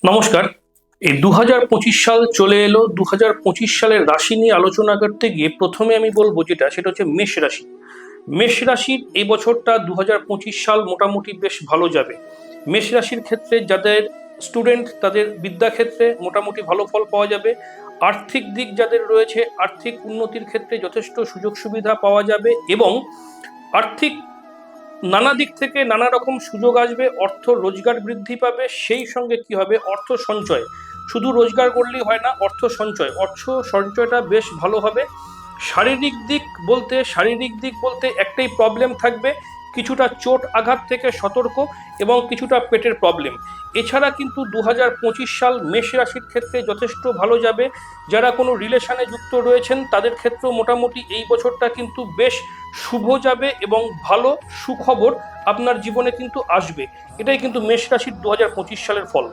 নমস্কার। এই 2025 সাল চলে এলো। 2025 সালের রাশি নিয়ে আলোচনা করতে গিয়ে প্রথমে আমি বলবো সেটা হচ্ছে মেষ রাশি। মেষ রাশির এই বছরটা 2025 সাল মোটামুটি বেশ ভালো যাবে। মেষ রাশির ক্ষেত্রে যাদের স্টুডেন্ট তাদের বিদ্যাক্ষেত্রে মোটামুটি ভালো ফল পাওয়া যাবে। আর্থিক দিক যাদের রয়েছে আর্থিক উন্নতির ক্ষেত্রে যথেষ্ট সুযোগ সুবিধা পাওয়া যাবে এবং আর্থিক নানা দিক থেকে নানা রকম সুযোগ আসবে, অর্থ রোজগার বৃদ্ধি পাবে, সেই সঙ্গে কি হবে অর্থ সঞ্চয়। শুধু রোজগার করলেই হয় না, অর্থ সঞ্চয়টা বেশ ভালো হবে। শারীরিক দিক বলতে একটাই প্রবলেম থাকবে, কিছুটা চোট আঘাত থেকে সতর্ক এবং কিছুটা পেটের প্রবলেম। এছাড়া কিন্তু 2025 সাল মেষ রাশির ক্ষেত্রে যথেষ্ট ভালো যাবে। যারা কোনো রিলেশনে যুক্ত রয়েছেন তাদের ক্ষেত্রেও মোটামুটি এই বছরটা কিন্তু বেশ শুভ যাবে এবং ভালো সুখবর আপনার জীবনে কিন্তু আসবে। এটাই কিন্তু মেষ রাশির 2025 সালের ফল।